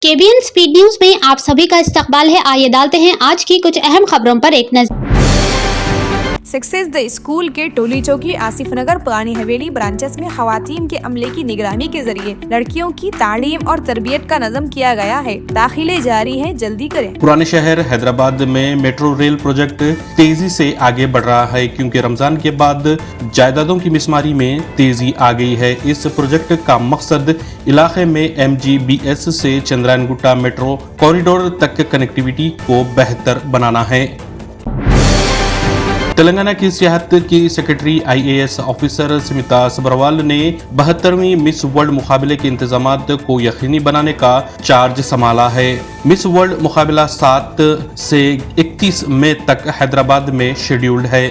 KBN speed news में आप सभी का इस्तकबाल है। आइए डालते हैं आज की कुछ अहम खबरों पर एक नजर। सक्सेस द स्कूल के टोली चौकी आसिफ नगर पुरानी हवेली ब्रांचेस में खवातीन के अमले की निगरानी के जरिए लड़कियों की तालीम और तरबियत का नज़म किया गया है। दाखिले जारी है, जल्दी करें। पुराने शहर हैदराबाद में मेट्रो रेल प्रोजेक्ट तेजी से आगे बढ़ रहा है क्योंकि रमजान के बाद जायदादों की मिसमारी में तेजी आ गई है। इस प्रोजेक्ट का मकसद इलाके में MGBS से चंद्रायन गुट्टा मेट्रो कॉरिडोर तक कनेक्टिविटी को बेहतर बनाना है। तेलंगाना की सियाहत की secretary IAS officer Smita Sabharwal ने 72वीं मिस वर्ल्ड मुकाबले के इंतजामात को यकीनी बनाने का चार्ज संभाला है। मिस वर्ल्ड मुकाबला 7 से 31 मई तक हैदराबाद में शेड्यूल्ड है।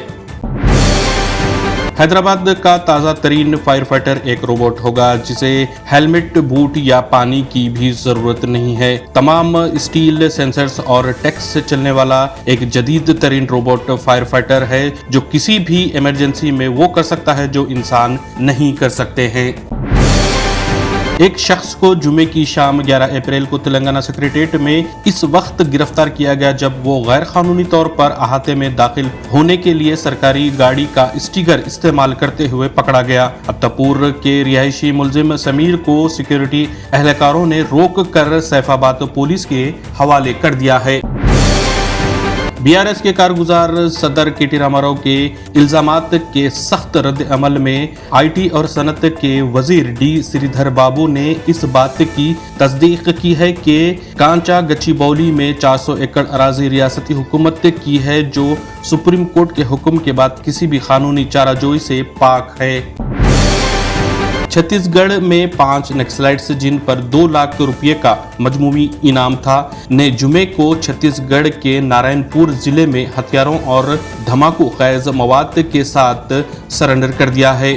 हैदराबाद का ताज़ा तरीन फायर फाइटर एक रोबोट होगा जिसे हेलमेट, बूट या पानी की भी जरूरत नहीं है। तमाम स्टील सेंसर्स और टेक्स से चलने वाला एक जदीद तरीन रोबोट फायर फाइटर है जो किसी भी इमरजेंसी में वो कर सकता है जो इंसान नहीं कर सकते हैं। एक शख्स को जुमे की शाम 11 अप्रैल को तेलंगाना सेक्रेटेरिएट में इस वक्त गिरफ्तार किया गया जब वो गैर कानूनी तौर पर अहाते में दाखिल होने के लिए सरकारी गाड़ी का स्टिकर इस्तेमाल करते हुए पकड़ा गया। अत्तापुर के रिहायशी मुलजिम समीर को सिक्योरिटी एहलकारों ने रोक कर सैफाबाद पुलिस के हवाले कर दिया है। BRS के कारगुजार सदर KT रामाराव के इल्जामात के सख्त रद्द अमल में IT और सनत के वजीर D श्रीधर बाबू ने इस बात की तस्दीक की है कि कांचा गच्चीबौली में 400 एकड़ अराजी रियासती हुकूमत की है जो सुप्रीम कोर्ट के हुक्म के बाद किसी भी कानूनी चाराजोई से पाक है। छत्तीसगढ़ में 5 नक्सलाइट्स जिन पर 2 लाख रुपए का मजमूमी इनाम था ने जुमे को छत्तीसगढ़ के नारायणपुर जिले में हथियारों और धमाकू खैज मवाद के साथ सरेंडर कर दिया है।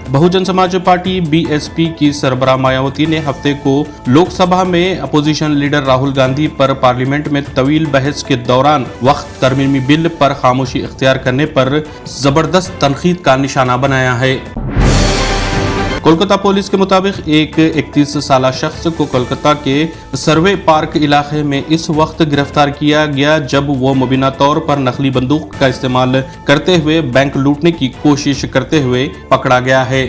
बहुजन समाज पार्टी BSP की सरबराह मायावती ने हफ्ते को लोकसभा में अपोजिशन लीडर राहुल गांधी पर पार्लियामेंट में तवील बहस के दौरान वक्त तरमीमी बिल पर खामोशी इख्तियार करने पर जबरदस्त तनकीद का निशाना बनाया है। कोलकाता पुलिस के मुताबिक एक 31 साला शख्स को कोलकाता के सर्वे पार्क इलाके में इस वक्त गिरफ्तार किया गया जब वो मुबीना तौर पर नकली बंदूक का इस्तेमाल करते हुए बैंक लूटने की कोशिश करते हुए पकड़ा गया है।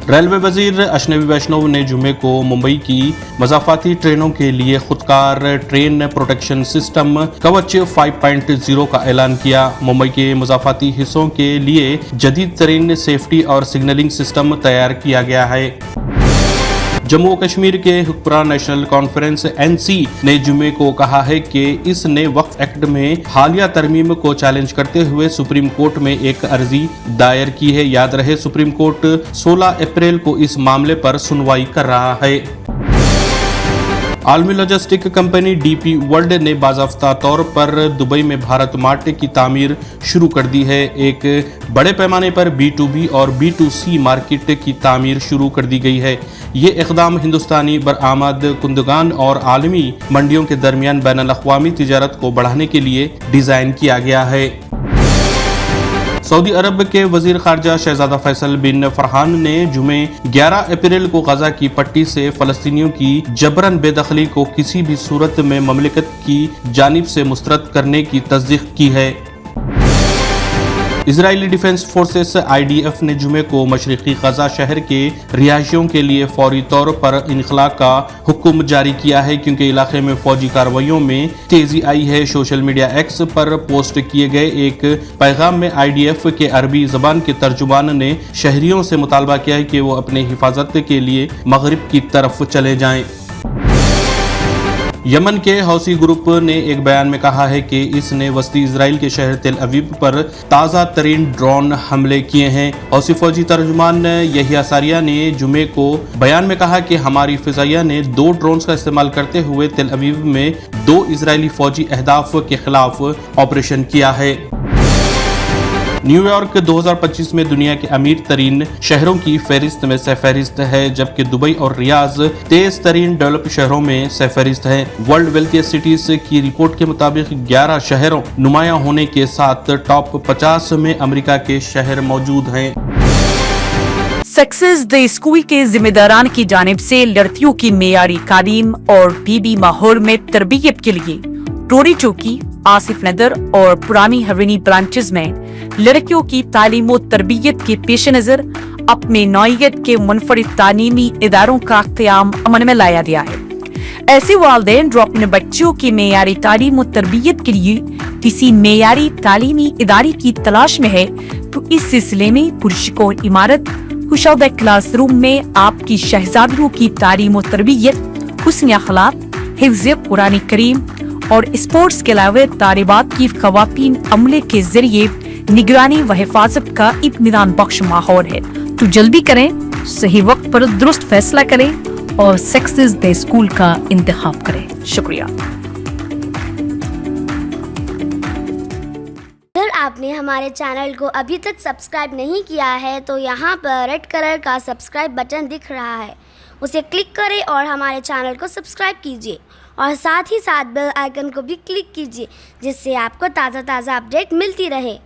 रेलवे वजीर अश्विनी वैष्णव ने जुमे को मुंबई की मजाफाती ट्रेनों के लिए खुदकार ट्रेन प्रोटेक्शन सिस्टम कवच 5.0 का ऐलान किया। मुंबई के मजाफाती हिस्सों के लिए जदीद तरीन सेफ्टी और सिग्नलिंग सिस्टम तैयार किया गया है। जम्मू और कश्मीर के हुक्मरान नेशनल कॉन्फ्रेंस NC ने जुमे को कहा है कि इसने वक्फ एक्ट में हालिया तरमीम को चैलेंज करते हुए सुप्रीम कोर्ट में एक अर्जी दायर की है। याद रहे सुप्रीम कोर्ट 16 अप्रैल को इस मामले पर सुनवाई कर रहा है। आलमी लॉजिस्टिक कंपनी DP वर्ल्ड ने बाज़ाफ्ता तौर पर दुबई में भारत मार्ट की तामीर शुरू कर दी है। एक बड़े पैमाने पर B2B और B2C मार्केट की तामीर शुरू कर दी गई है। ये इक़दाम हिंदुस्तानी बरआमद कुंदगान और आलमी मंडियों के दरमियान बैनुल-अक़वामी तिजारत को बढ़ाने के लिए डिज़ाइन किया गया है। सऊदी अरब के वजीर खारजा शहजादा फैसल बिन फरहान ने जुमे 11 अप्रैल को गजा की पट्टी से फलस्तीनियों की जबरन बेदखली को किसी भी सूरत में ममलिकत की जानिब से मुस्तरद करने की तस्दीक की है। इजरायली डिफेंस फोर्सेस IDF ने जुमे को मशरक़ी गजा शहर के रिहायशियों के लिए फौरी तौर पर इनखला का हुक्म जारी किया है क्योंकि इलाके में फौजी कार्रवाइयों में तेजी आई है। सोशल मीडिया X पर पोस्ट किए गए एक पैगाम में IDF के अरबी ज़बान के तर्जुमान ने शहरियों से मुतालबा किया है कि वो अपने हिफाजत के लिए मगरिब की तरफ चले जाएं। यमन के हौसी ग्रुप ने एक बयान में कहा है कि इसने वस्ती इजराइल के शहर तेल अवीव पर ताज़ा तरीन ड्रोन हमले किए हैं। हौसी फौजी तर्जुमान यहिया सारिया ने जुमे को बयान में कहा कि हमारी फिजाइया ने 2 ड्रोन्स का इस्तेमाल करते हुए तेल अवीव में 2 इजरायली फौजी अहदाफ के खिलाफ ऑपरेशन किया है। न्यूयॉर्क 2025 में दुनिया के अमीर तरीन शहरों की फहरिस्त में सरफहरिस्त है जबकि दुबई और रियाज तेज तरीन डेवलप शहरों में सरफहरिस्त है। वर्ल्ड वेल्थिएस्ट सिटीज की रिपोर्ट के मुताबिक 11 शहरों नुमाया होने के साथ टॉप 50 में अमेरिका के शहर मौजूद हैं। सक्सेस द स्कूल के जिम्मेदारान की जानिब से लड़कियों की मेयारी तालीम और बीबी माहौल में तरबियत के लिए टोरी चौकी, आसिफ नगर और पुरानी हवेली ब्रांचेस में लड़कियों की तालीम और तरबियत के पेश नजर अपने नौइयत के मुनफरिद तालीमी इदारों का क़याम अमल में लाया गया है। ऐसे वालिदैन जो अपने बच्चों की मेयारी तालीम और तरबियत के लिए किसी मेयारी तालीमी इदारे की तलाश में है, तो इस सिलसिले में पुरस्कार इमारत कुशादा क्लासरूम में आपकी शहजादियों की तालीम और तरबियत, हुस्न अखलाक, हिफ्ज़ कुरान करीम और स्पोर्ट्स के अलावा तालिबात की ख़वातीन अमले के जरिए निगरानी व हिफाजत का इत्मीनान बख्श माहौल है। तो जल्दी करें, सही वक्त पर दुरुस्त फैसला करें और सक्सेस द स्कूल का इंतखाब करें। शुक्रिया। अगर आपने हमारे चैनल को अभी तक सब्सक्राइब नहीं किया है तो यहाँ पर रेड कलर का सब्सक्राइब बटन दिख रहा है, उसे क्लिक करें और हमारे चैनल को सब्सक्राइब कीजिए और साथ ही साथ बेल आइकन को भी क्लिक कीजिए, जिससे आपको ताज़ा अपडेट मिलती रहे।